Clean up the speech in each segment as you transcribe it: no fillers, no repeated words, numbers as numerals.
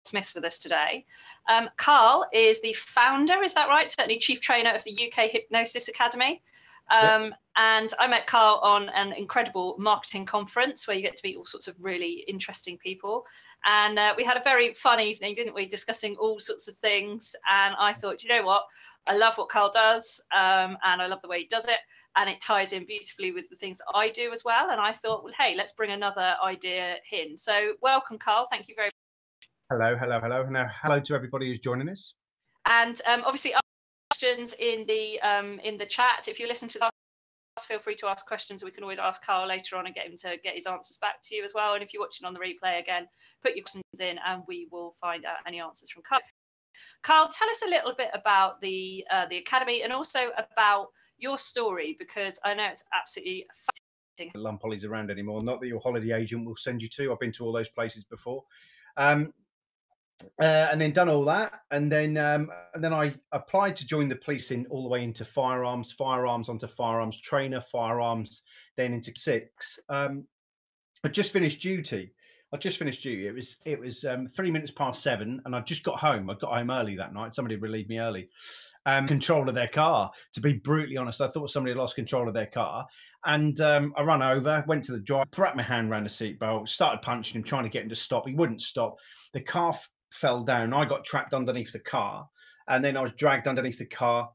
Smith with us today. Karl is the founder, is that right? Certainly chief trainer of the UK Hypnosis Academy. And I met Karl on an incredible marketing conference where you get to meet all sorts of really interesting people. And we had a very fun evening, didn't we, discussing all sorts of things. And I thought, you know what? I love what Karl does, and I love the way he does it. And it ties in beautifully with the things that I do as well. And I thought, well, hey, let's bring another idea in. So welcome, Karl. Thank you very much. Hello, hello, hello. Now, hello to everybody who's joining us. And obviously, questions in the chat. If you listen to us, feel free to ask questions. We can always ask Karl later on and get him to get his answers back to you as well. And if you're watching on the replay again, put your questions in and we will find out any answers from Karl. Karl, tell us a little bit about the Academy and also about your story, because I know it's absolutely fascinating. Lumpolly's around anymore. Not that your holiday agent will send you to. I've been to all those places before. And then done all that, and then I applied to join the police all the way into firearms onto firearms trainer, firearms, then into 6. I just finished duty. It was 3 minutes past 7, and I just got home. I got home early that night. Somebody relieved me early. Control of their car. To be brutally honest, I thought somebody had lost control of their car, and I ran over, went to the driver, wrapped my hand around the seatbelt, started punching him, trying to get him to stop. He wouldn't stop. The car fell down. I got trapped underneath the car, and then I was dragged underneath the car,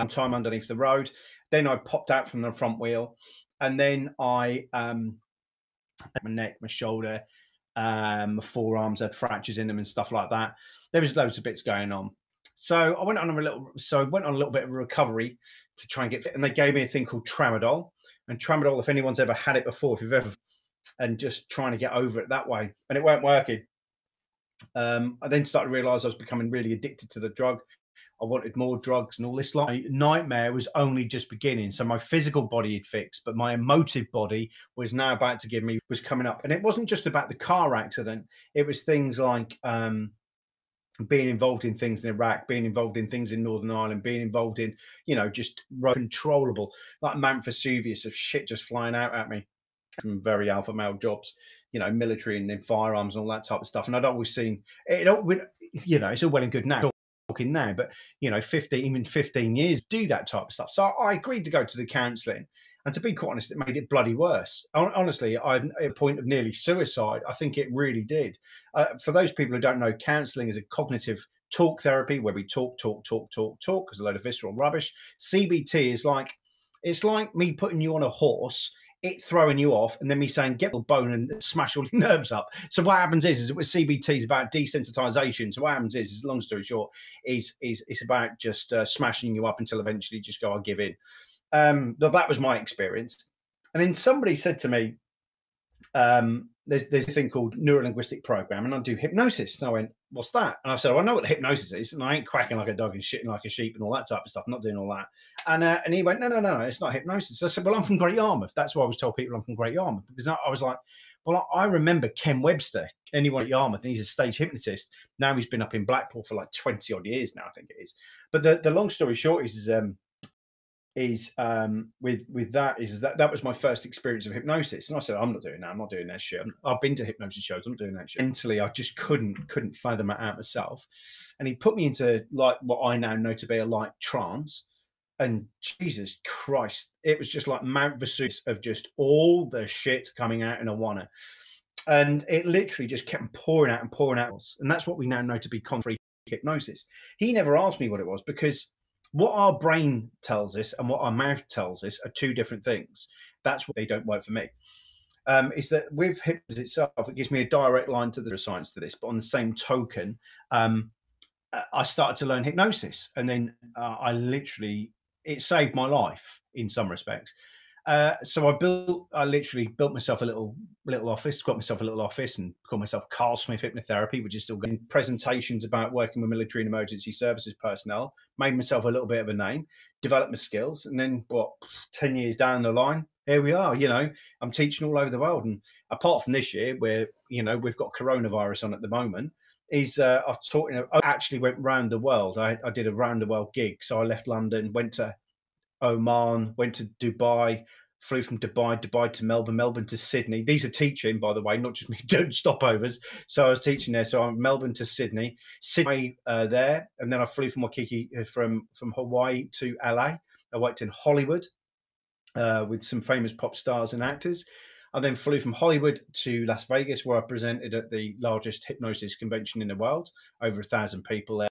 time underneath the road. Then I popped out from the front wheel, and then I my neck, my shoulder, my forearms had fractures in them and stuff like that. There was loads of bits going on. So I went on a little bit of a recovery to try and get fit, and they gave me a thing called tramadol. And tramadol, if anyone's ever had it before, if you've ever, and just trying to get over it that way, and it weren't working. I then started to realise I was becoming really addicted to the drug. I wanted more drugs and all this. My nightmare was only just beginning. So my physical body had fixed, but my emotive body was now about to was coming up. And it wasn't just about the car accident. It was things like being involved in things in Iraq, being involved in things in Northern Ireland, being involved in, just controllable, like Mount Vesuvius of shit just flying out at me from very alpha male jobs, military and then firearms and all that type of stuff. And I'd always seen it, it's all well and good now, talking now, but 15 years do that type of stuff. So I agreed to go to the counselling, and to be quite honest, it made it bloody worse. Honestly, I'm at a point of nearly suicide. I think it really did. For those people who don't know, counselling is a cognitive talk therapy where we talk, because a load of visceral rubbish. CBT is it's like me putting you on a horse, it throwing you off, and then me saying get the bone and smash all your nerves up. So what happens is with CBT is about desensitization. So what happens is long story short, is it's about just smashing you up until eventually you just go, I'll give in. That was my experience. And then somebody said to me, there's a thing called neuro-linguistic program, and I do hypnosis. And I went, what's that? And I said, well, I know what hypnosis is, and I ain't quacking like a dog and shitting like a sheep and all that type of stuff. I'm not doing all that. And he went, no, it's not hypnosis. So I said, well, I'm from Great Yarmouth. That's why I was told people I'm from Great Yarmouth, because I was like, well, I remember Ken Webster, anyone at Yarmouth, and he's a stage hypnotist. Now he's been up in Blackpool for like 20 odd years now, I think it is. But the long story short is that was my first experience of hypnosis. And I said, I'm not doing that. I'm not doing that shit. I've been to hypnosis shows. I'm not doing that shit. Mentally, I just couldn't fathom it out myself. And he put me into like what I now know to be a light trance. And Jesus Christ, it was just like Mount Vesuvius of just all the shit coming out in a wanna. And it literally just kept pouring out and pouring out. And that's what we now know to be free hypnosis. He never asked me what it was, because what our brain tells us and what our mouth tells us are two different things. That's why they don't work for me. Is that with hypnosis itself, it gives me a direct line to the science to this. But on the same token, I started to learn hypnosis, and then it saved my life in some respects. So I literally built myself a little office, got myself a little office, and called myself Karl Smith Hypnotherapy, which is still getting presentations about working with military and emergency services personnel. Made myself a little bit of a name, developed my skills, and then 10 years down the line, here we are. I'm teaching all over the world, and apart from this year, where we've got coronavirus on at the moment, I've taught. I actually went round the world. I did a round the world gig, so I left London, went to Oman, went to Dubai, flew from Dubai to Melbourne, Melbourne to Sydney. These are teaching, by the way, not just me doing stopovers. So I was teaching there. So I'm Melbourne to Sydney there, and then I flew from Waikiki from Hawaii to LA. I worked in Hollywood with some famous pop stars and actors. I then flew from Hollywood to Las Vegas, where I presented at the largest hypnosis convention in the world, over 1,000 people there.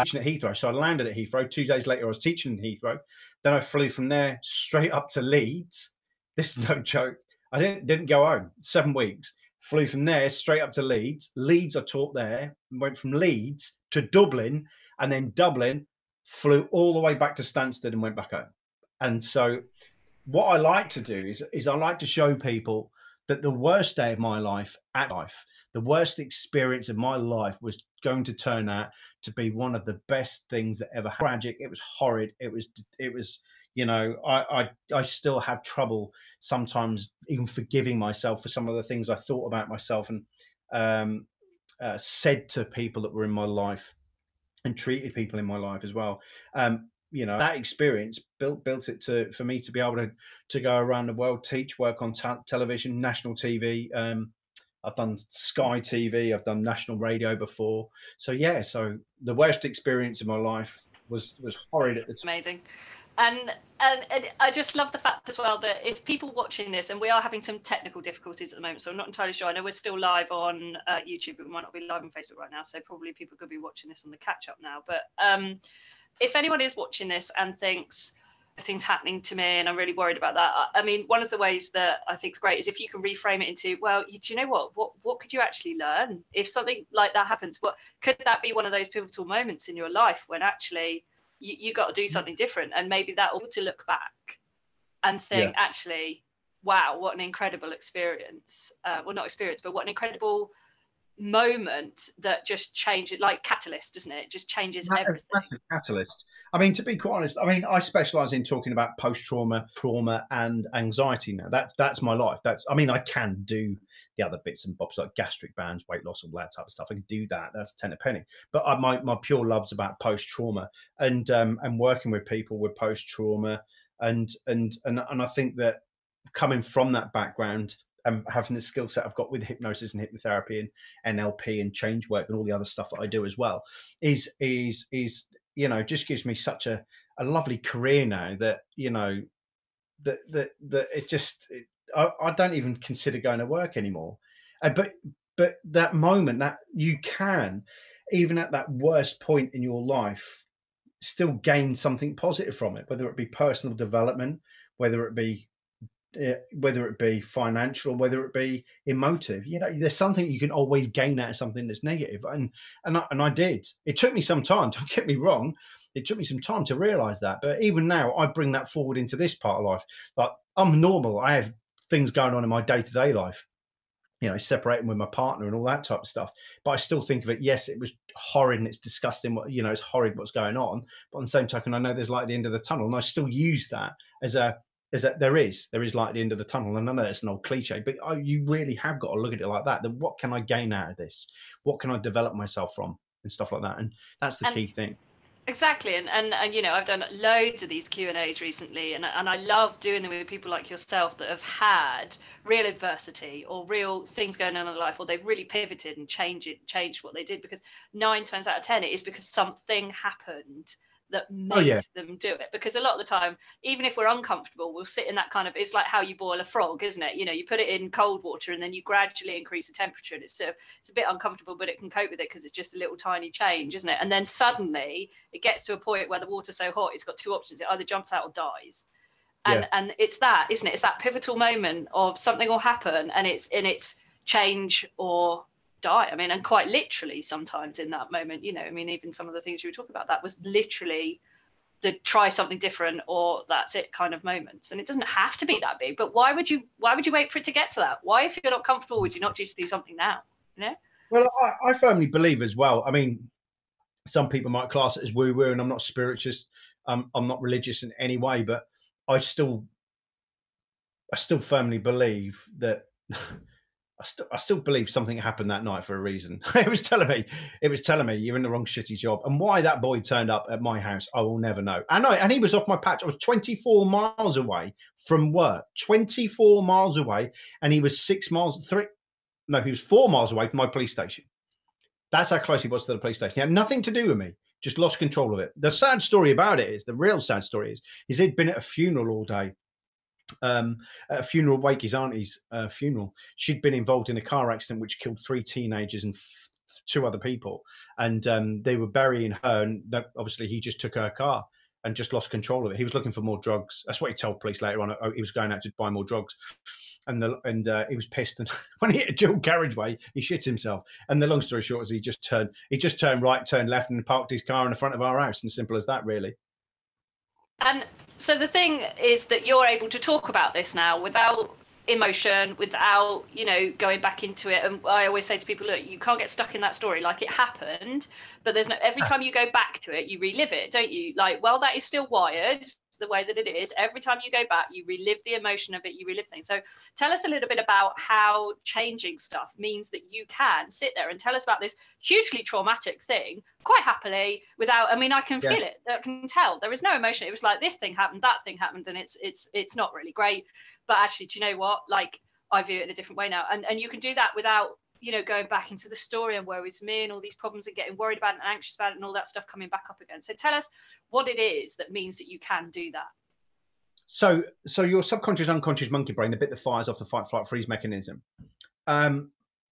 Teaching at Heathrow. So I landed at Heathrow. 2 days later, I was teaching in Heathrow. Then I flew from there straight up to Leeds. This is no joke. I didn't go home. 7 weeks. Flew from there straight up to Leeds. Leeds, I taught there. Went from Leeds to Dublin, and then Dublin, flew all the way back to Stansted and went back home. And so what I like to do is I like to show people that the worst day of my life, the worst experience of my life was going to turn out to be one of the best things that ever happened. Tragic. It was horrid. It was, you know, I still have trouble sometimes even forgiving myself for some of the things I thought about myself and said to people that were in my life and treated people in my life as well. You know, that experience built it for me to be able to go around the world, teach, work on television, national TV. I've done Sky TV, I've done national radio before. So yeah, so the worst experience of my life was horrid at the time. Amazing. And I just love the fact as well that if people watching this, and we are having some technical difficulties at the moment, so I'm not entirely sure. I know we're still live on YouTube, but we might not be live on Facebook right now. So probably people could be watching this on the catch up now. But if anyone is watching this and thinks things happening to me and I'm really worried about that, I mean, one of the ways that I think is great is if you can reframe it into, well, do you know what could you actually learn if something like that happens? What could that be one of those pivotal moments in your life when actually you got to do something different, and maybe that will to look back and think, actually, wow, what an incredible experience. Well, not experience, but what an incredible moment that just changed it, like catalyst, isn't it? It just changes everything. Massive catalyst. I mean, to be quite honest, I mean, I specialize in talking about post-trauma, trauma, and anxiety now. That's my life. I mean, I can do the other bits and bobs like gastric bands, weight loss, all that type of stuff. I can do that. That's 10 a penny. But my pure love's about post-trauma and working with people with post-trauma, and I think that coming from that background, having the skill set I've got with hypnosis and hypnotherapy and NLP and change work and all the other stuff that I do as well is you know, just gives me such a lovely career now that, you know, that it just I don't even consider going to work anymore. But that moment that you can, even at that worst point in your life, still gain something positive from it, whether it be personal development, whether it be financial, or whether it be emotive. You know, there's something you can always gain out of something that's negative, and I did. It took me some time, don't get me wrong, it took me some time to realize that, but even now I bring that forward into this part of life. Like, I'm normal, I have things going on in my day-to-day life, you know, separating with my partner and all that type of stuff, but I still think of it, yes, it was horrid and it's disgusting, what, you know, it's horrid what's going on, but on the same token, I know there's light at the end of the tunnel, and I still use that as that there is light at the end of the tunnel. And I know it's an old cliche, but you really have got to look at it like that. Then what can I gain out of this? What can I develop myself from, and stuff like that? And that's the key thing. Exactly. And you know, I've done loads of these Q&As recently, and I love doing them with people like yourself that have had real adversity or real things going on in their life, or they've really pivoted and changed what they did, because 9 times out of 10 it is because something happened that made them do it. Because a lot of the time, even if we're uncomfortable, we'll sit in that kind of, it's like how you boil a frog, isn't it? You know, you put it in cold water and then you gradually increase the temperature, and it's a bit uncomfortable, but it can cope with it because it's just a little tiny change, isn't it? And then suddenly it gets to a point where the water's so hot, it's got 2 options: it either jumps out or dies. And it's that, isn't it? It's that pivotal moment of something will happen, and it's change or die. I mean, and quite literally sometimes in that moment, you know, I mean, even some of the things you were talking about, that was literally the try something different or that's it kind of moments. And it doesn't have to be that big, but why would you wait for it to get to that? Why, if you're not comfortable, would you not just do something now? You know? Well, I firmly believe as well. I mean, some people might class it as woo-woo, and I'm not spiritualist. I'm not religious in any way, but I still firmly believe that I still believe something happened that night for a reason. It was telling me you're in the wrong shitty job. And why that boy turned up at my house, I will never know. And he was off my patch. I was 24 miles away from work, 24 miles away. And he was he was 4 miles away from my police station. That's how close he was to the police station. He had nothing to do with me, just lost control of it. The sad story about it is, the real sad story is he'd been at a funeral all day. At a funeral wake, his auntie's funeral. She'd been involved in a car accident which killed 3 teenagers and 2 other people, and they were burying her, and obviously he just took her car and just lost control of it. He was looking for more drugs. That's what he told police later on. He was going out to buy more drugs, and he was pissed, and when he hit a dual carriageway, he shit himself. And the long story short is he just turned right, turned left, and parked his car in the front of our house, and simple as that, really. And so the thing is that you're able to talk about this now without emotion, without, going back into it. And I always say to people, look, you can't get stuck in that story. Like, it happened, but every time you go back to it, you relive it, don't you? Like, well, that is still wired the way that it is. Every time you go back, you relive the emotion of it, you relive things. So tell us a little bit about how changing stuff means that you can sit there and tell us about this hugely traumatic thing quite happily without, I can feel it, I can tell there is no emotion. It was like, this thing happened, that thing happened, and it's not really great, but actually, do you know what, like, I view it in a different way now. And you can do that without going back into the story and woe is me and all these problems and getting worried about it and anxious about it and all that stuff coming back up again. So tell us what it is that means that you can do that. So your subconscious, unconscious monkey brain, the bit that fires off the fight, flight, freeze mechanism.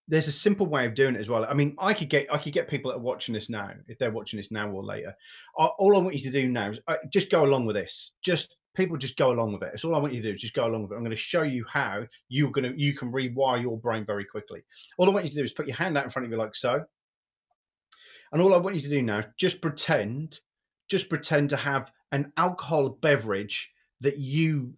There's a simple way of doing it as well. I could get people that are watching this now, if they're watching this now or later. All I want you to do now is just go along with this. People just go along with it. It's all I want you to do. Just go along with it. I'm going to show you how you can rewire your brain very quickly. All I want you to do is put your hand out in front of you like so. And all I want you to do now, just pretend to have an alcoholic beverage that you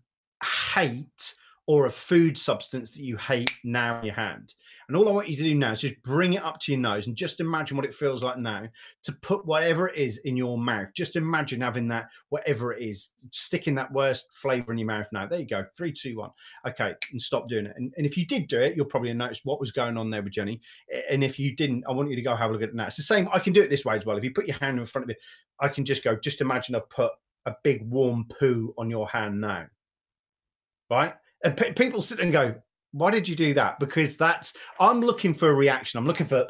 hate, or a food substance that you hate now in your hand. And all I want you to do now is just bring it up to your nose and just imagine what it feels like now to put whatever it is in your mouth. Just imagine having that, whatever it is, sticking that worst flavor in your mouth now. There you go. 3, 2, 1. Okay. And stop doing it. And if you did do it, you'll probably notice what was going on there with Jenny. And if you didn't, I want you to go have a look at it now. It's the same. I can do it this way as well. If you put your hand in front of it, I can just go, just imagine I've put a big warm poo on your hand now. Right? And people sit and go, why did you do that? Because I'm looking for a reaction. I'm looking for,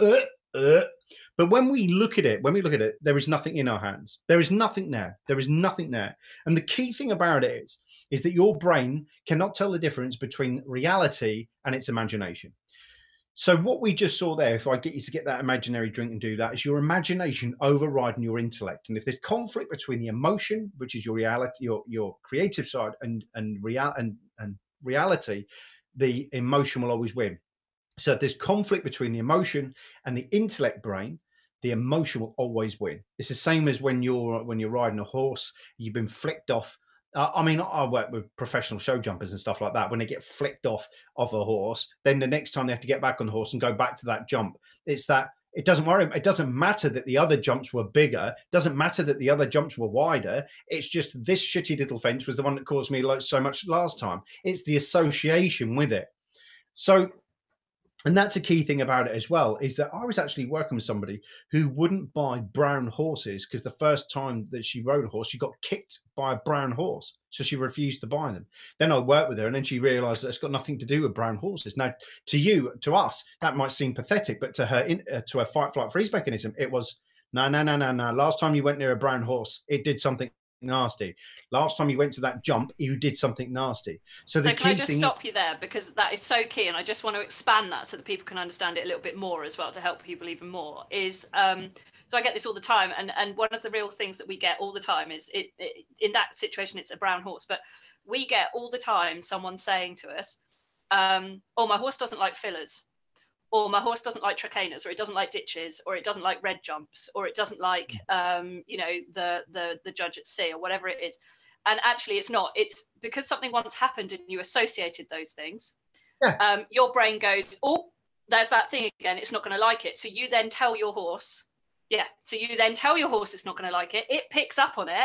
but when we look at it, there is nothing in our hands. There is nothing there. There is nothing there. And the key thing about it is that your brain cannot tell the difference between reality and its imagination. So what we just saw there, if I get you to get that imaginary drink and do that, is your imagination overriding your intellect. And if there's conflict between the emotion, which is your reality, your creative side, and reality, the emotion will always win. So if there's conflict between the emotion and the intellect brain, the emotion will always win. It's the same as when you're riding a horse, you've been flicked off. I work with professional show jumpers and stuff like that. When they get flicked off a horse, then the next time they have to get back on the horse and go back to that jump. It's that it doesn't worry. It doesn't matter that the other jumps were bigger. It doesn't matter that the other jumps were wider. It's just this shitty little fence was the one that caused me so much last time. It's the association with it. So, and that's a key thing about it as well, is that I was actually working with somebody who wouldn't buy brown horses because the first time that she rode a horse, she got kicked by a brown horse. So she refused to buy them. Then I worked with her and then she realized that it's got nothing to do with brown horses. Now, to us, that might seem pathetic, but to her, to her fight, flight, freeze mechanism, it was, no. Last time you went near a brown horse, it did something nasty. Last time you went to that jump, you did something nasty. So can I just stop you there, because that is so key, and I just want to expand that so that people can understand it a little bit more as well, to help people even more. Is so I get this all the time, and one of the real things that we get all the time is in that situation it's a brown horse, but we get all the time someone saying to us, oh, my horse doesn't like fillers, or my horse doesn't like trachanas, or it doesn't like ditches, or it doesn't like red jumps, or it doesn't like the judge at sea, or whatever it is. And actually it's not. It's because something once happened and you associated those things. Yeah. Your brain goes, oh, there's that thing again, it's not going to like it. So you then tell your horse, it's not going to like it. It picks up on it.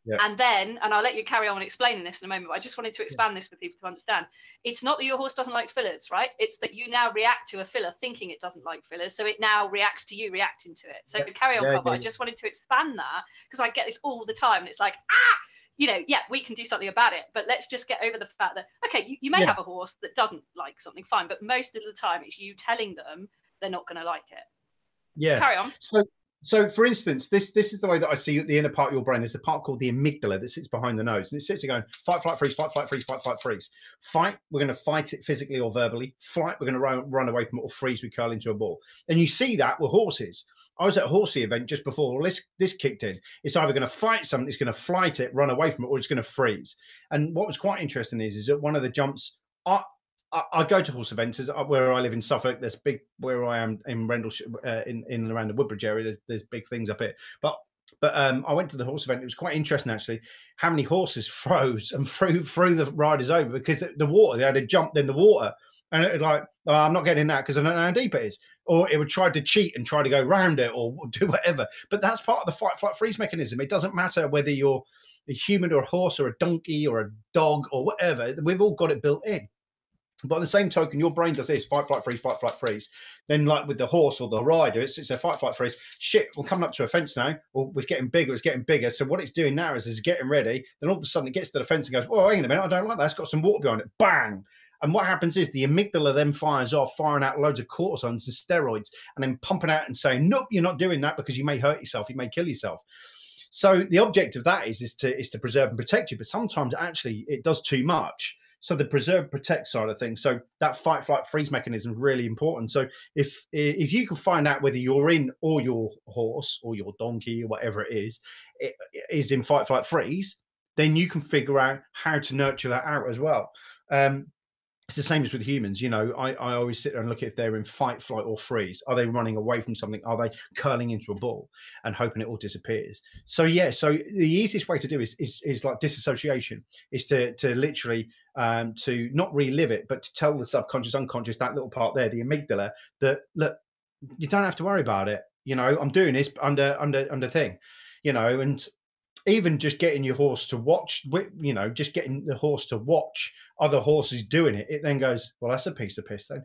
Yeah. And then, and I'll let you carry on explaining this in a moment, but I just wanted to expand this for people to understand. It's not that your horse doesn't like fillers, right? It's that you now react to a filler thinking it doesn't like fillers. So it now reacts to you reacting to it. So carry on, Carl, but I just wanted to expand that because I get this all the time. And it's like, you know, yeah, we can do something about it, but let's just get over the fact that, okay, you may have a horse that doesn't like something, fine, but most of the time it's you telling them they're not going to like it. Yeah. So carry on. So for instance, this is the way that I see the inner part of your brain. There's a part called the amygdala that sits behind the nose, and it sits there going fight, flight, freeze, fight, flight, freeze, fight, flight, freeze. Fight, we're going to fight it physically or verbally. Flight, we're going to run away from it, or freeze, we curl into a ball. And you see that with horses. I was at a horsey event just before this kicked in. It's either going to fight something, it's going to flight it, run away from it, or it's going to freeze. And what was quite interesting is that one of the jumps, I go to horse events where I live in Suffolk. There's big, where I am in Rendlesham, in and around the Woodbridge area. There's big things up here. But I went to the horse event. It was quite interesting actually, how many horses froze and threw the riders over because the water. They had to jump in the water, and it was like, oh, I'm not getting in that because I don't know how deep it is. Or it would try to cheat and try to go round it or do whatever. But that's part of the fight, flight, freeze mechanism. It doesn't matter whether you're a human or a horse or a donkey or a dog or whatever. We've all got it built in. But on the same token, your brain does this fight, flight, freeze, fight, flight, freeze. Then, like with the horse or the rider, it's a fight, flight, freeze. Shit, we're coming up to a fence now. Well, we're getting bigger. It's getting bigger. So what it's doing now is it's getting ready. Then all of a sudden, it gets to the fence and goes, "Oh, hang on a minute, I don't like that. It's got some water behind it." Bang! And what happens is the amygdala then fires off, firing out loads of cortisons and steroids, and then pumping out and saying, "Nope, you're not doing that because you may hurt yourself. You may kill yourself." So the object of that is to preserve and protect you. But sometimes actually it does too much. So the preserve protect side of things. So that fight, flight, freeze mechanism is really important. So if you can find out whether you're in, or your horse or your donkey or whatever it is in fight, flight, freeze, then you can figure out how to nurture that out as well. It's the same as with humans. You know, I always sit there and look at if they're in fight, flight, or freeze. Are they running away from something? Are they curling into a ball and hoping it all disappears? So yeah, so the easiest way to do is like disassociation, is to literally to not relive it, but to tell the subconscious, unconscious, that little part there, the amygdala, that look, you don't have to worry about it. You know, I'm doing this under thing, you know, and even just getting your horse to watch, you know, just getting the horse to watch other horses doing it, it then goes, well, that's a piece of piss then.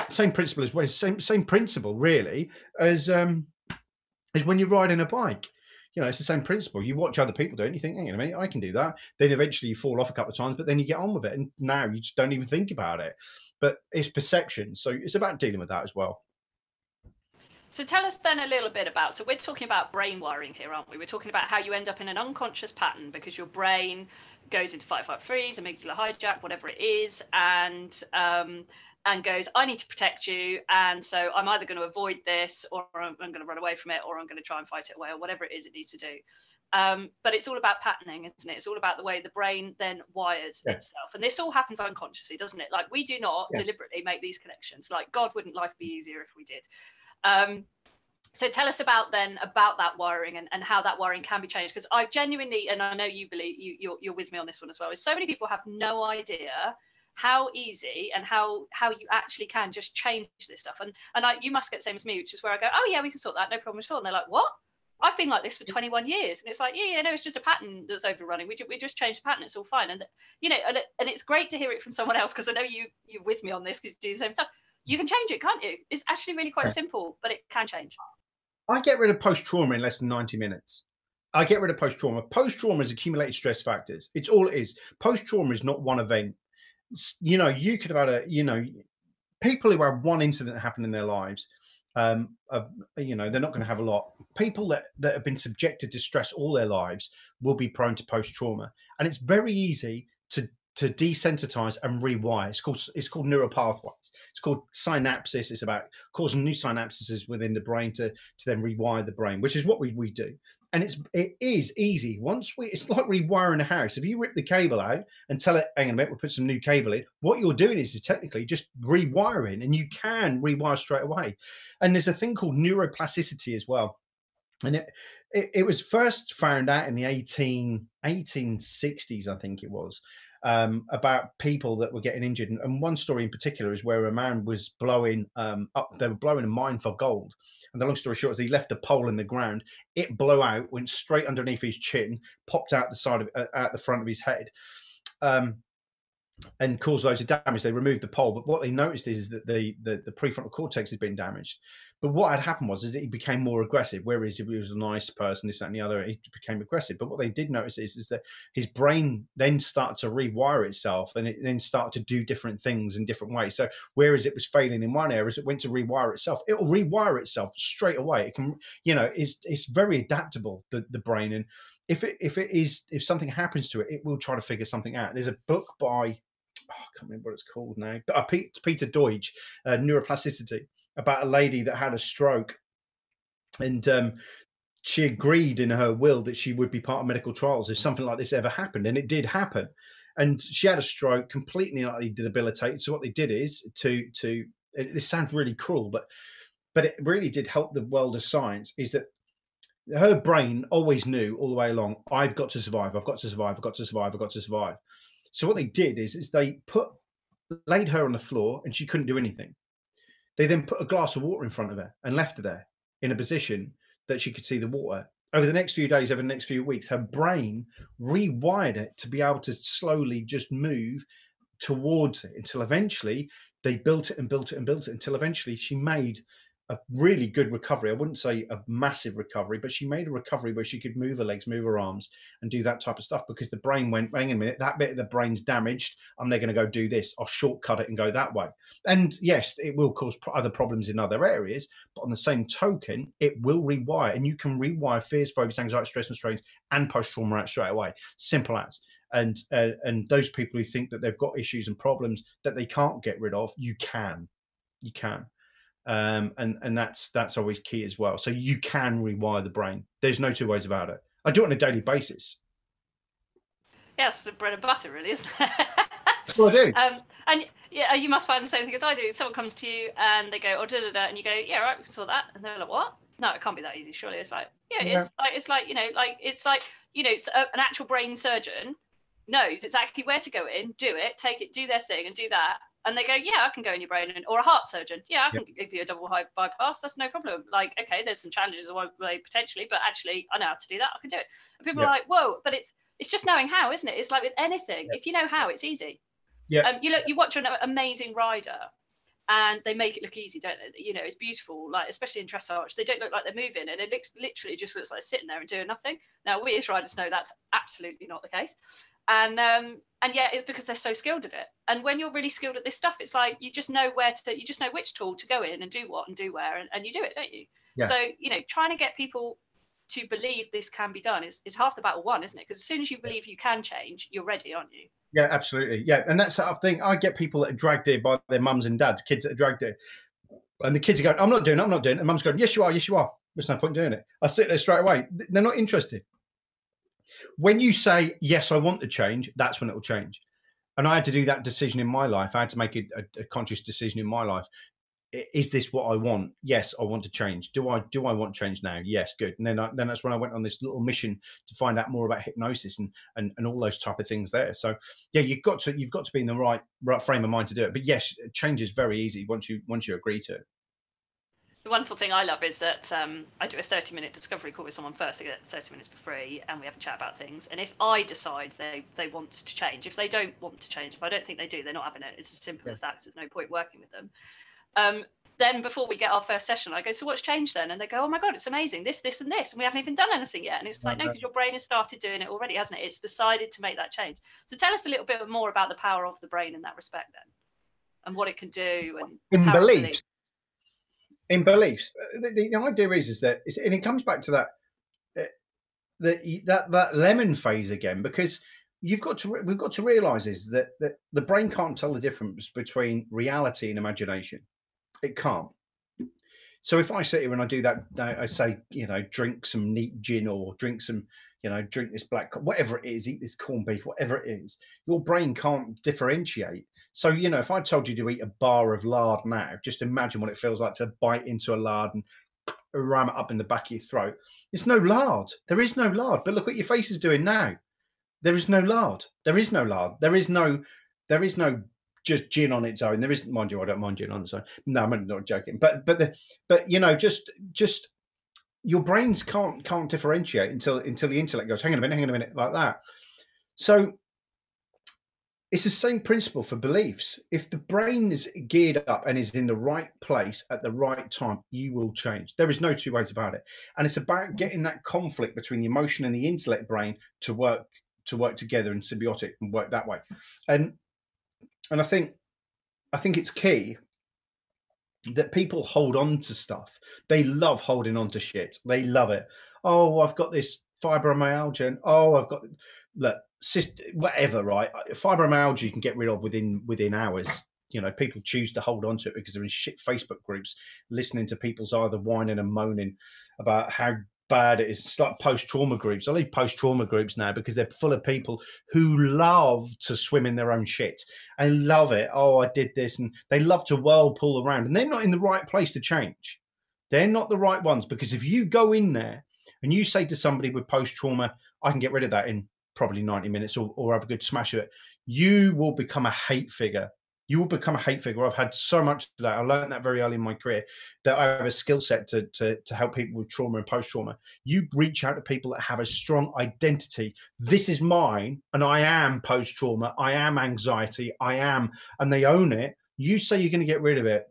Same principle as well, same principle really as when you're riding a bike. You know, it's the same principle. You watch other people do it and you think, hang on a minute, I can do that. Then eventually you fall off a couple of times, but then you get on with it. And now you just don't even think about it. But it's perception. So it's about dealing with that as well. So tell us then a little bit about, so we're talking about brain wiring here, aren't we? We're talking about how you end up in an unconscious pattern because your brain goes into fight, flight, freeze, amygdala hijack, whatever it is, and goes, I need to protect you. And so I'm either going to avoid this, or I'm going to run away from it, or I'm going to try and fight it away, or whatever it is it needs to do. But it's all about patterning, isn't it? It's all about the way the brain then wires itself. And this all happens unconsciously, doesn't it? Like we do not deliberately make these connections. Like God, wouldn't life be easier if we did? So tell us about that wiring and how that wiring can be changed, because I genuinely, and I know you believe you're with me on this one as well, is so many people have no idea how easy and how you actually can just change this stuff. And you must get the same as me, which is where I go, oh yeah, we can sort that, no problem at all. And they're like, what? I've been like this for 21 years. And it's like, yeah, no, it's just a pattern that's overrunning. We just changed the pattern. It's all fine. And, you know, and it's great to hear it from someone else, because I know you're with me on this because you do the same stuff. You can change it, can't you? It's actually really quite simple, but it can change. I get rid of post-trauma in less than 90 minutes. I get rid of post-trauma. Post-trauma is accumulated stress factors. It's all it is. Post-trauma is not one event. You know, you could have had people who have one incident happen in their lives, you know, they're not going to have a lot. People that have been subjected to stress all their lives will be prone to post-trauma. And it's very easy to desensitize and rewire. It's called neural pathways. It's called synapses. It's about causing new synapses within the brain to then rewire the brain, which is what we do. And it is easy. It's like rewiring a house. If you rip the cable out and tell it, hang on a minute, we'll put some new cable in, what you're doing is technically just rewiring, and you can rewire straight away. And there's a thing called neuroplasticity as well. And it was first found out in the 1860s, I think it was. about people that were getting injured. And one story in particular is where a man was blowing up, they were blowing a mine for gold. And the long story short is he left a pole in the ground. It blew out, went straight underneath his chin, popped out the side of, out the front of his head. And caused loads of damage. They removed the pole, but what they noticed is that the prefrontal cortex had been damaged. But what had happened was that he became more aggressive. Whereas if he was a nice person, this, that, and the other, he became aggressive. But what they did notice is that his brain then started to rewire itself, and it then started to do different things in different ways. So whereas it was failing in one area, as it went to rewire itself, it will rewire itself straight away. It can, you know, it's very adaptable, the brain. And if something happens to it, it will try to figure something out. There's a book by, I can't remember what it's called now, Peter Deutsch, Neuroplasticity, about a lady that had a stroke, and she agreed in her will that she would be part of medical trials if something like this ever happened, and it did happen. And she had a stroke, completely utterly debilitated. So what they did is this sounds really cruel, but it really did help the world of science, is that her brain always knew all the way along, I've got to survive, I've got to survive, I've got to survive, I've got to survive. So what they did is they laid her on the floor, and she couldn't do anything. They then put a glass of water in front of her and left her there in a position that she could see the water. Over the next few days, over the next few weeks, her brain rewired it to be able to slowly just move towards it until eventually they built it and built it and built it until eventually she made a really good recovery. I wouldn't say a massive recovery, but she made a recovery where she could move her legs, move her arms, and do that type of stuff, because the brain went, hang on a minute, that bit of the brain's damaged. I'm now going to go do this. I'll shortcut it and go that way. And yes, it will cause other problems in other areas, but on the same token, it will rewire, and you can rewire fears, phobias, anxiety, stress and strains, and post-trauma out straight away. Simple as. And those people who think that they've got issues and problems that they can't get rid of, you can. And that's always key as well. So you can rewire the brain. There's no two ways about it. I do it on a daily basis. Yeah, it's bread and butter, really, isn't it? That's what I do. And yeah, you must find the same thing as I do. Someone comes to you and they go, oh, da da da, and you go, yeah, right, we saw that, and they're like, what? No, it can't be that easy, surely. It's like, yeah, it's like an actual brain surgeon knows exactly where to go in, do it, take it, do their thing, and do that. And they go, yeah, I can go in your brain. Or a heart surgeon, yeah, I can give you a double bypass. That's no problem. Like, okay, there's some challenges along the way potentially, but actually, I know how to do that. I can do it. And people are like, whoa, but it's just knowing how, isn't it? It's like with anything. If you know how, it's easy. Yeah. You watch an amazing rider, and they make it look easy, don't they? You know, it's beautiful. Like, especially in dressage, they don't look like they're moving, and it literally just looks like sitting there and doing nothing. Now, we as riders know that's absolutely not the case. And yeah, it's because they're so skilled at it. And when you're really skilled at this stuff, it's like you just know which tool to go in and do what and do where, and you do it, don't you? Yeah. So, you know, trying to get people to believe this can be done is half the battle won, isn't it? Because as soon as you believe you can change, you're ready, aren't you? Yeah, absolutely. Yeah, and that's the sort of thing. I get people that are dragged here by their mums and dads, kids that are dragged here, and the kids are going, I'm not doing it. And mum's going, yes, you are. There's no point doing it. I sit there straight away. They're not interested. When you say, yes, I want to change, that's when it will change. And I had to do that decision in my life. I had to make a conscious decision in my life. Is this what I want? Yes, I want to change. Do I want change now? Yes, good. And then that's when I went on this little mission to find out more about hypnosis and all those type of things there. So yeah, you've got to be in the right frame of mind to do it. But yes, change is very easy once you agree to it. The wonderful thing I love is that I do a 30-minute discovery call with someone first. I get 30 minutes for free, and we have a chat about things. And if I decide they want to change, if they don't want to change, if I don't think they do, they're not having it. It's as simple as that, because there's no point working with them. Then before we get our first session, I go, so what's changed then? And they go, oh my God, it's amazing. This, and this. And we haven't even done anything yet. And it's like, no, because your brain has started doing it already, hasn't it? It's decided to make that change. So tell us a little bit more about the power of the brain in that respect then, and what it can do. And in beliefs, the idea is that, and it comes back to that lemon phase again, because we've got to realize is that the brain can't tell the difference between reality and imagination. It can't. So if I sit here and I do that, I say, drink some neat gin, or drink some, drink this black, whatever it is, eat this corned beef, whatever it is, your brain can't differentiate. So, if I told you to eat a bar of lard now, just imagine what it feels like to bite into a lard and ram it up in the back of your throat. It's no lard. There is no lard. But look what your face is doing now. There is no lard. There is no lard. There is no just gin on its own. There isn't, mind you, I don't mind gin on its own. No, I'm not joking. But you know, just your brains can't differentiate until the intellect goes, hang on a minute, like that. So it's the same principle for beliefs. If the brain is geared up and is in the right place at the right time, you will change. There is no two ways about it. And it's about getting that conflict between the emotion and the intellect brain to work together and symbiotic and work that way. And I think it's key that people hold on to stuff. They love holding on to shit. They love it. Oh, I've got this fibromyalgia. And, oh, I've got, look, whatever, right? Fibromyalgia you can get rid of within hours. You know, people choose to hold on to it because they're in shit Facebook groups, listening to people's either whining and moaning about how bad it is. It's like post-trauma groups. I leave post-trauma groups now because they're full of people who love to swim in their own shit. I love it. Oh, I did this. And they love to whirlpool around. And they're not in the right place to change. They're not the right ones. Because if you go in there and you say to somebody with post-trauma, I can get rid of that in probably 90 minutes or have a good smash of it, you will become a hate figure. You will become a hate figure. I've had so much of that. I learned that very early in my career, that I have a skill set to help people with trauma and post-trauma. You reach out to people that have a strong identity. This is mine, and I am post-trauma. I am anxiety. I am, and they own it. You say you're going to get rid of it.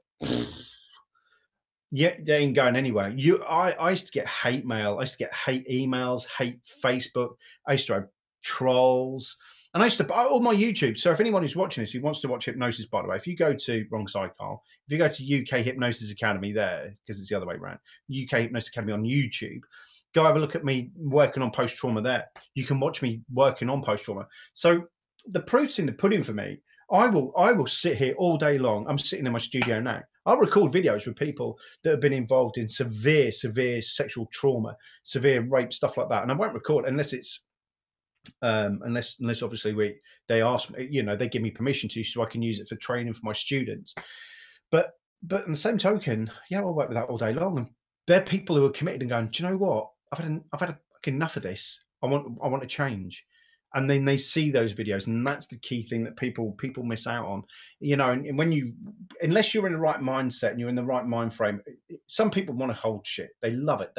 Yeah, they ain't going anywhere. I used to get hate mail. I used to get hate emails, hate Facebook. I used to have trolls. And I used to all my YouTube. So if anyone who's watching this who wants to watch hypnosis, by the way, if you go to wrong side, Carl, if you go to UK Hypnosis Academy there, because it's the other way around, UK Hypnosis Academy on YouTube, go have a look at me working on post trauma there. You can watch me working on post trauma. So the proof's in the pudding for me. I will sit here all day long. I'm sitting in my studio now. I'll record videos with people that have been involved in severe sexual trauma, severe rape, stuff like that. And I won't record unless it's unless obviously they ask me, you know, they give me permission to, so I can use it for training for my students. But on the same token, yeah, I'll work with that all day long. And they're people who are committed and going, do you know what? I've had enough of this. I want to change. And then they see those videos, and that's the key thing that people miss out on, you know. And when unless you're in the right mindset and you're in the right mind frame, some people want to hold shit. They love it.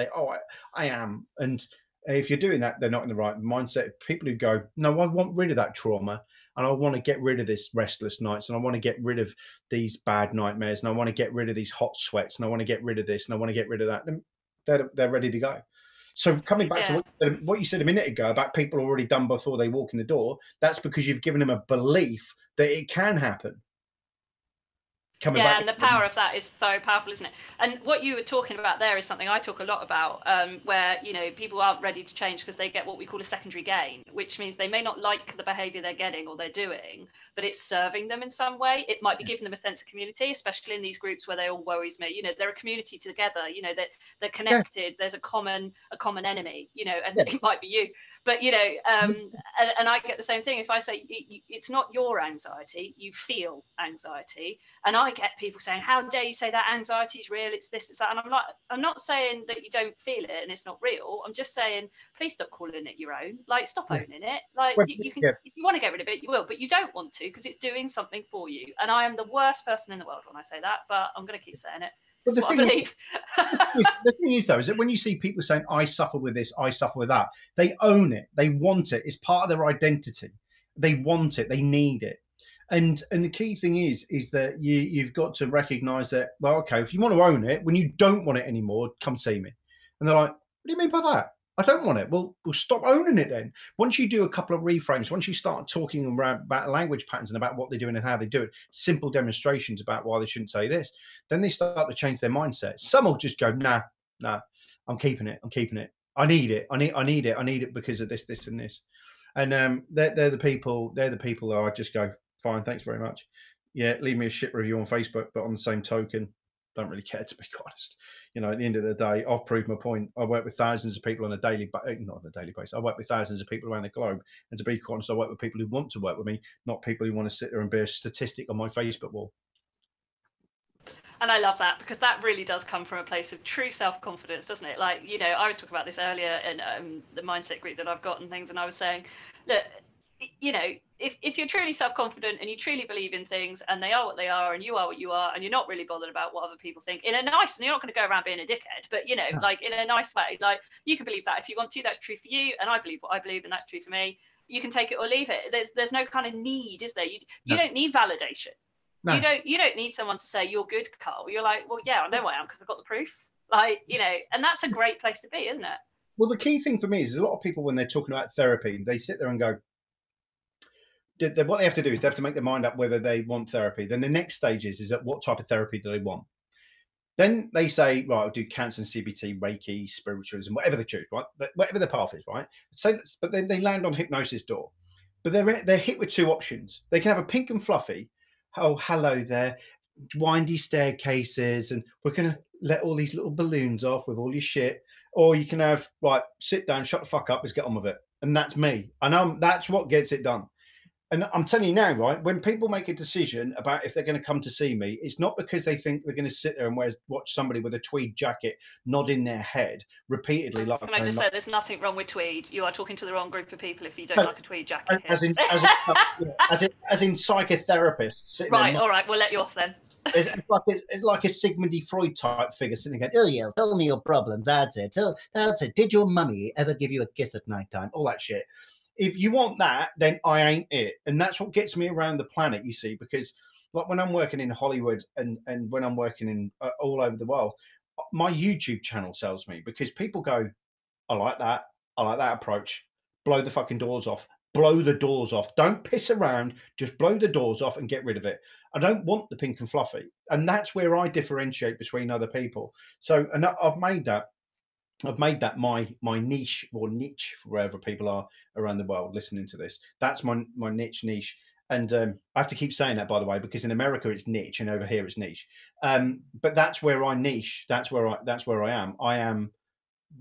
I am. And if you're doing that, they're not in the right mindset. People who go, no, I want rid of that trauma, and I want to get rid of this restless nights, and I want to get rid of these bad nightmares, and I want to get rid of these hot sweats, and I want to get rid of this, and I want to get rid of that. They're ready to go. So coming back to what you said a minute ago about people already done before they walk in the door, that's because you've given them a belief that it can happen. And the power of that is so powerful, isn't it? And what you were talking about there is something I talk a lot about, where, you know, people aren't ready to change because they get what we call a secondary gain, which means they may not like the behavior they're getting or they're doing, but it's serving them in some way. It might be giving them a sense of community, especially in these groups where they all worries me. You know, they're a community together, you know, they're connected. There's a common enemy, you know, and it might be you. But, you know, and I get the same thing. If I say it's not your anxiety, you feel anxiety. And I get people saying, how dare you say that anxiety is real? It's this, it's that. And I'm like, I'm not saying that you don't feel it and it's not real. I'm just saying, please stop calling it your own. Like, stop owning it. Like, you can, if you want to get rid of it, you will. But you don't want to because it's doing something for you. And I am the worst person in the world when I say that. But I'm going to keep saying it. But the thing is, though, is that when you see people saying, I suffer with this, I suffer with that, they own it. They want it. It's part of their identity. They want it. They need it. And the key thing is that you've got to recognize that, well, okay, if you want to own it, when you don't want it anymore, come see me. And they're like, what do you mean by that? I don't want it. Well, stop owning it then. Once you do a couple of reframes, once you start talking about language patterns and about what they're doing and how they do it, simple demonstrations about why they shouldn't say this, then they start to change their mindset. Some will just go, nah, I'm keeping it. I need it. I need it because of this, and this. And they're the people who I just go, fine, thanks very much. Yeah, leave me a shit review on Facebook, but on the same token, don't really care, to be honest. You know, at the end of the day, I've proved my point. I work with thousands of people on a daily, not on a daily basis. I work with thousands of people around the globe, and to be honest, I work with people who want to work with me, not people who want to sit there and be a statistic on my Facebook wall. And I love that, because that really does come from a place of true self-confidence, doesn't it? Like, you know, I was talking about this earlier in the mindset group that I've got and things, and I was saying, look, you know, if you're truly self-confident and you truly believe in things and they are what they are and you are what you are and you're not really bothered about what other people think in a nice, and you're not going to go around being a dickhead, but, you know, like in a nice way, like you can believe that if you want to, that's true for you. And I believe what I believe and that's true for me. You can take it or leave it. There's no kind of need, is there? You don't need validation. No. You don't need someone to say you're good, Carl. You're like, well, yeah, I know I am because I've got the proof. Like, you know, and that's a great place to be, isn't it? Well, the key thing for me is a lot of people, when they're talking about therapy, they sit there and go, what they have to do is they have to make their mind up whether they want therapy. Then the next stage is that what type of therapy do they want? Then they say, right, I'll do cancer and CBT, Reiki, spiritualism, whatever they choose, right? Whatever the path is, right? So, but then they land on hypnosis door. But they're hit with two options. They can have a pink and fluffy, oh, hello there, windy staircases, and we're going to let all these little balloons off with all your shit. Or you can have, right, sit down, shut the fuck up, let's get on with it. And that's me. And that's what gets it done. And I'm telling you now, right, when people make a decision about if they're going to come to see me, it's not because they think they're going to sit there and watch somebody with a tweed jacket nodding their head repeatedly. Like, can I just say, there's nothing wrong with tweed. You are talking to the wrong group of people if you don't like a tweed jacket. As in psychotherapists. Right, all right, we'll let you off then. It's like a Sigmund Freud type figure sitting there. Oh, yes, tell me your problem. That's it. That's it. Did your mummy ever give you a kiss at night time? All that shit. If you want that, then I ain't it. And that's what gets me around the planet, you see, because like when I'm working in Hollywood and when I'm working in all over the world, my YouTube channel sells me because people go, I like that. I like that approach. Blow the fucking doors off. Blow the doors off. Don't piss around. Just blow the doors off and get rid of it. I don't want the pink and fluffy. And that's where I differentiate between other people. So, and I've made that my niche or niche, wherever people are around the world listening to this. That's my niche. And I have to keep saying that, by the way, because in America it's niche and over here it's niche. But that's where I niche. That's where I am. I am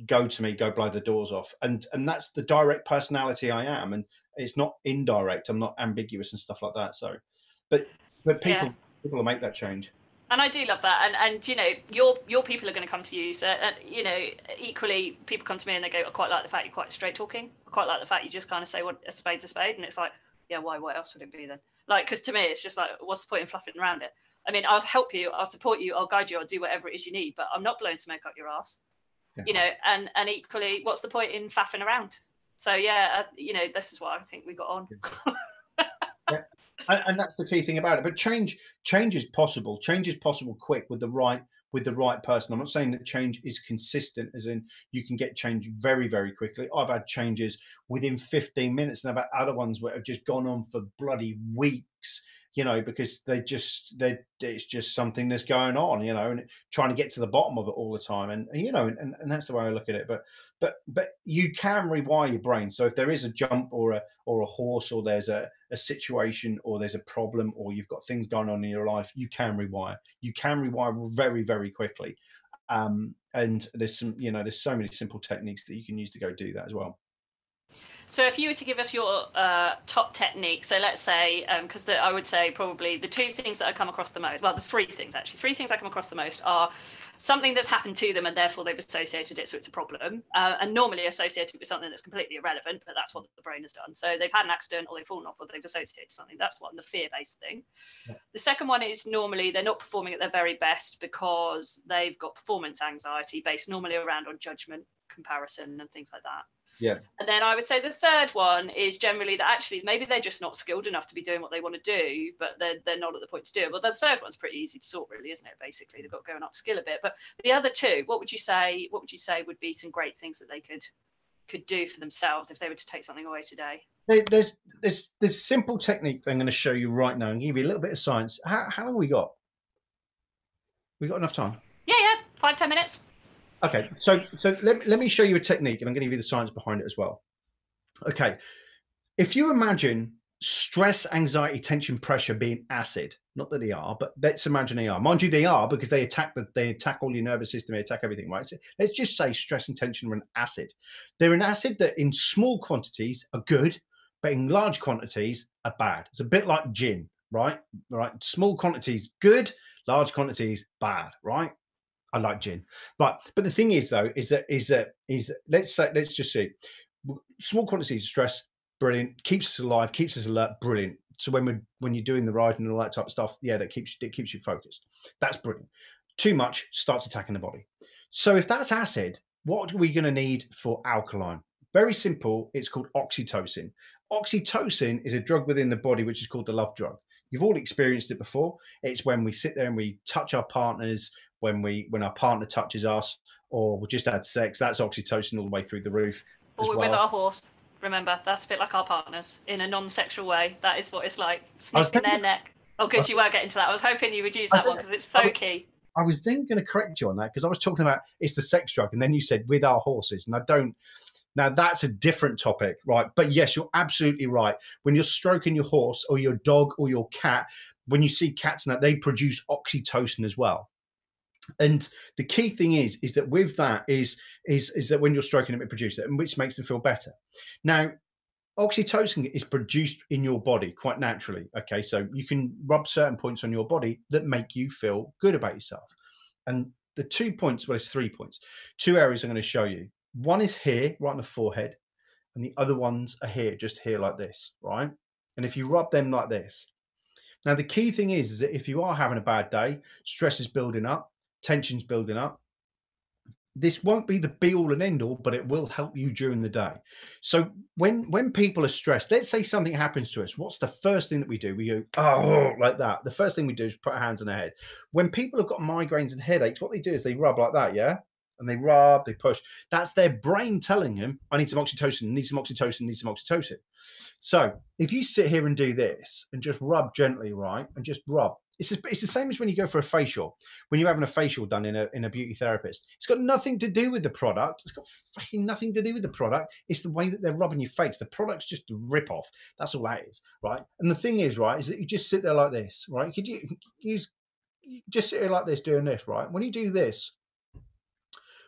go to me, go blow the doors off. And that's the direct personality I am. And it's not indirect. I'm not ambiguous and stuff like that. So, but people will make that change. And I do love that, and you know, your people are going to come to you. So, you know, equally, people come to me and they go, I quite like the fact you're quite straight talking. I quite like the fact you just kind of say what a spade's a spade, and it's like, yeah, why? What else would it be then? Like, because to me, it's just like, what's the point in fluffing around it? I mean, I'll help you, I'll support you, I'll guide you, I'll do whatever it is you need, but I'm not blowing smoke up your ass. Yeah. You know, and equally, what's the point in faffing around? So yeah, you know, this is what I think we got on. Yeah. And that's the key thing about it. But change is possible. Change is possible quick with the right person. I'm not saying that change is consistent, as in you can get change very, very quickly. I've had changes within 15 minutes, and I've had other ones where have just gone on for bloody weeks, you know, because it's just something that's going on, you know, and trying to get to the bottom of it all the time. And you know, and that's the way I look at it. But you can rewire your brain. So if there is a jump or a horse, or there's a situation, or there's a problem, or you've got things going on in your life, you can rewire. You can rewire very, very quickly. And there's so many simple techniques that you can use to go do that as well. So if you were to give us your top technique, so let's say, because I would say probably the two things that I come across the most, well, the three things I come across the most are something that's happened to them and therefore they've associated it, so it's a problem, and normally associated with something that's completely irrelevant, but that's what the brain has done. So they've had an accident, or they've fallen off, or they've associated something. That's one, the fear-based thing. Yeah. The second one is normally they're not performing at their very best because they've got performance anxiety based normally around on judgment, comparison, and things like that. Yeah. And then I would say the third one is generally that actually maybe they're just not skilled enough to be doing what they want to do, but they're not at the point to do it. Well, the third one's pretty easy to sort, really, isn't it? Basically, they've got to go and upskill a bit. But the other two, what would you say would be some great things that they could do for themselves if they were to take something away today? There's this simple technique that I'm going to show you right now and give you a little bit of science. How long have we got? We got enough time? Yeah, 5-10 minutes. Okay, so let me show you a technique, and I'm going to give you the science behind it as well. Okay, if you imagine stress, anxiety, tension, pressure being acid, not that they are, but let's imagine they are. Mind you, they are, because they attack all your nervous system, they attack everything, right? So let's just say stress and tension are an acid. They're an acid that in small quantities are good, but in large quantities are bad. It's a bit like gin, right? Right? Small quantities good, large quantities bad, right? I like gin, but the thing is though, is that let's just see, small quantities of stress, brilliant. Keeps us alive, keeps us alert, brilliant. So when you're doing the riding and all that type of stuff, yeah, it keeps you focused. That's brilliant. Too much starts attacking the body. So if that's acid, what are we going to need for alkaline? Very simple. It's called oxytocin. Oxytocin is a drug within the body which is called the love drug. You've all experienced it before. It's when we sit there and we touch our partners, when our partner touches us, or we just had sex. That's oxytocin all the way through the roof. Or we're with our horse. Remember, that's a bit like our partners in a non-sexual way. That is what it's like, sniffing their neck. Oh, good, you were getting to that. I was hoping you would use that one because it's so key. I was then going to correct you on that because I was talking about it's the sex drug, and then you said with our horses, and I don't. Now that's a different topic, right? But yes, you're absolutely right. When you're stroking your horse or your dog or your cat, when you see cats now, they produce oxytocin as well. And the key thing is that with that is that when you're stroking them, it produces it, and which makes them feel better. Now, oxytocin is produced in your body quite naturally. Okay, so you can rub certain points on your body that make you feel good about yourself. And the 2 points, well, it's 3 points. 2 areas I'm going to show you. One is here, right on the forehead, and the other ones are here, just here like this, right? And if you rub them like this. Now, the key thing is that if you are having a bad day, stress is building up, tension's building up, this won't be the be all and end all, but it will help you during the day. So when people are stressed, let's say something happens to us, what's the first thing that we do? We go, oh, like that. The first thing we do is put our hands on our head. When people have got migraines and headaches, what they do is they rub like that, yeah? And they rub, they push. That's their brain telling them, I need some oxytocin, need some oxytocin, need some oxytocin. So if you sit here and do this and just rub gently, right, and just rub, it's the same as when you go for a facial. When you're having a facial done in a beauty therapist, it's got nothing to do with the product. It's got fucking nothing to do with the product. It's the way that they're rubbing your face. The product's just a rip off. That's all that is, right? And the thing is, right, is that you just sit there like this, right? Could you just sit here like this, doing this, right? When you do this,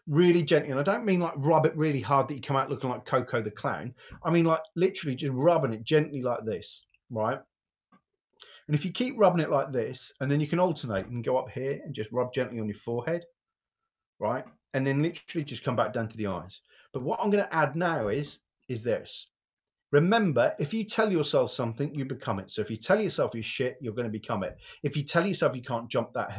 really gently, and I don't mean like rub it really hard that you come out looking like Coco the Clown. I mean like literally just rubbing it gently like this, right? And if you keep rubbing it like this, and then you can alternate and go up here and just rub gently on your forehead, right? And then literally just come back down to the eyes. But what I'm going to add now is this. Remember, if you tell yourself something, you become it. So if you tell yourself you're shit, you're going to become it. If you tell yourself you can't jump that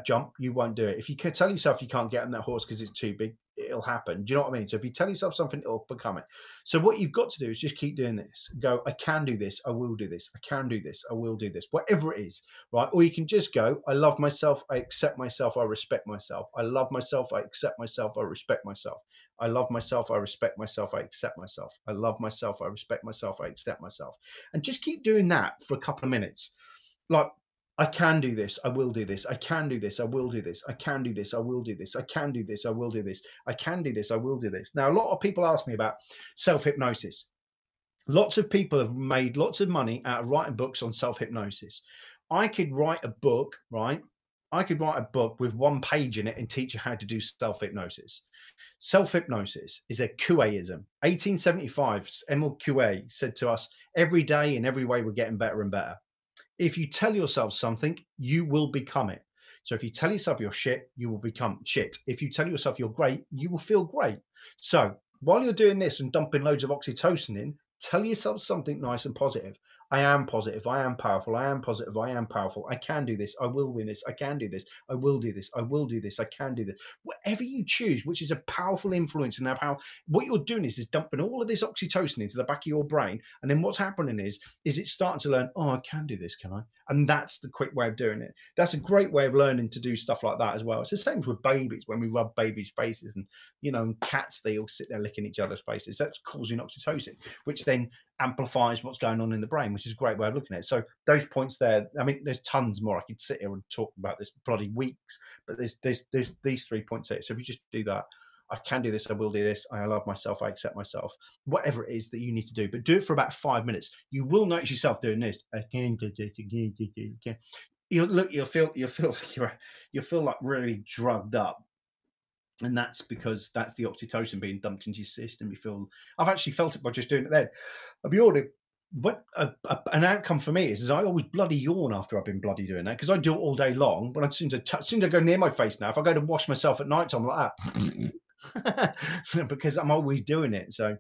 jump, you won't do it. If you can tell yourself you can't get on that horse because it's too big, it'll happen. Do you know what I mean? So if you tell yourself something, it'll become it. So what you've got to do is just keep doing this. Go, I can do this. I will do this. I can do this. I will do this. Whatever it is, right? Or you can just go, I love myself. I accept myself. I respect myself. I love myself. I accept myself. I respect myself. I love myself. I respect myself. I accept myself. I love myself. I respect myself. I accept myself. And just keep doing that for a couple of minutes. Like, I can do this. I will do this. I can do this. I will do this. I can do this. I will do this. I can do this. I will do this. I can do this. I will do this. Now, a lot of people ask me about self-hypnosis. Lots of people have made lots of money out of writing books on self-hypnosis. I could write a book, right? I could write a book with 1 page in it and teach you how to do self-hypnosis. Self-hypnosis is a Couéism. 1875, Emile Coué said to us, every day in every way we're getting better and better. If you tell yourself something, you will become it. So if you tell yourself you're shit, you will become shit. If you tell yourself you're great, you will feel great. So while you're doing this and dumping loads of oxytocin in, tell yourself something nice and positive. I am positive. I am powerful. I am positive. I am powerful. I can do this. I will win this. I can do this. I will do this. I will do this. I can do this. Whatever you choose, which is a powerful influence, and how what you're doing is dumping all of this oxytocin into the back of your brain. And then what's happening is it's starting to learn, oh, I can do this, can I? And that's the quick way of doing it. That's a great way of learning to do stuff like that as well. It's the same with babies when we rub babies' faces, and and cats, they all sit there licking each other's faces. That's causing oxytocin, which then amplifies what's going on in the brain, which is a great way of looking at it. So those points there, I mean, there's tons more. I could sit here and talk about this bloody weeks, but there's these 3 points here. So if you just do that, I can do this, I will do this, I love myself, I accept myself, whatever it is that you need to do, but do it for about 5 minutes. You will notice yourself doing this. I can do this again. You'll feel like really drugged up. And that's because that's the oxytocin being dumped into your system. I've actually felt it by just doing it then. I'll be honest, but an outcome for me is I always bloody yawn after I've been bloody doing that, because I do it all day long. But as soon as I go near my face now, if I go to wash myself at night, I'm like that. Because I'm always doing it. So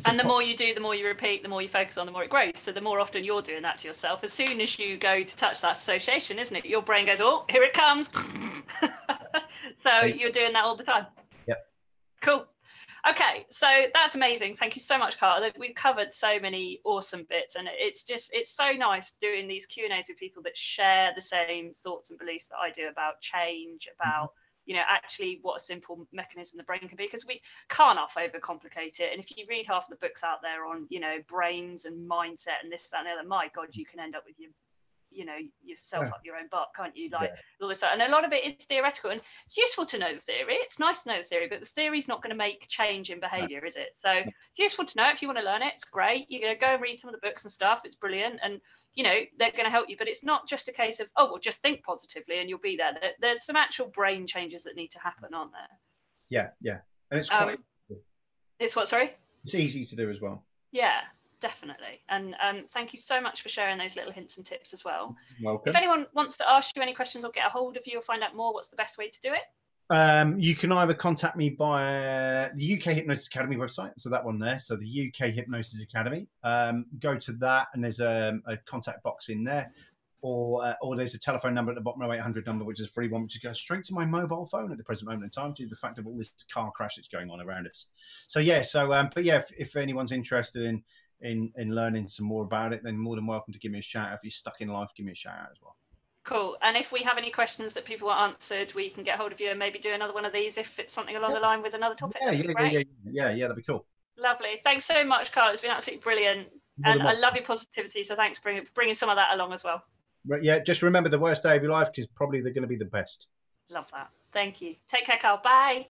And the more you do, the more you repeat, the more you focus on, the more it grows. So the more often you're doing that to yourself, as soon as you go to touch that association, isn't it? Your brain goes, oh, here it comes. So you're doing that all the time. Yep. Cool. Okay, so that's amazing. Thank you so much, Karl. We've covered so many awesome bits, and it's so nice doing these Q&As with people that share the same thoughts and beliefs that I do about change, about actually what a simple mechanism the brain can be, because we can't half overcomplicate it. And if you read half of the books out there on brains and mindset and this, that, and the other, my God, you can end up with yourself up your own butt, can't you? All this stuff. And a lot of it is theoretical, and it's useful to know the theory. It's nice to know the theory, but the theory's not going to make change in behavior, is it? So it's useful to know. If you want to learn it, it's great. You're going to go and read some of the books and stuff. It's brilliant, and they're going to help you. But it's not just a case of, oh, well, just think positively and you'll be there. There's some actual brain changes that need to happen, aren't there? Yeah, and it's quite it's what, sorry? It's easy to do as well. Yeah, definitely. And thank you so much for sharing those little hints and tips as well. You're welcome. If anyone wants to ask you any questions or get a hold of you or find out more, what's the best way to do it? You can either contact me via the UK Hypnosis Academy website, so that one there, so the UK Hypnosis Academy. Go to that, and there's a contact box in there, or there's a telephone number at the bottom, 0800 number, which is a free one, which goes straight to my mobile phone at the present moment in time, due to the fact of all this car crash that's going on around us. So yeah, but yeah, if anyone's interested in learning some more about it, then more than welcome to give me a shout. If you're stuck in life, give me a shout out as well. Cool. And if we have any questions that people want answered, we can get hold of you and maybe do another one of these if it's something along the line with another topic. Yeah, that'd be cool. Lovely. Thanks so much, Karl. It's been absolutely brilliant. And I love your positivity, so thanks for bringing some of that along as well. But yeah, just remember, the worst day of your life is probably going to be the best. Love that. Thank you. Take care, Karl. Bye.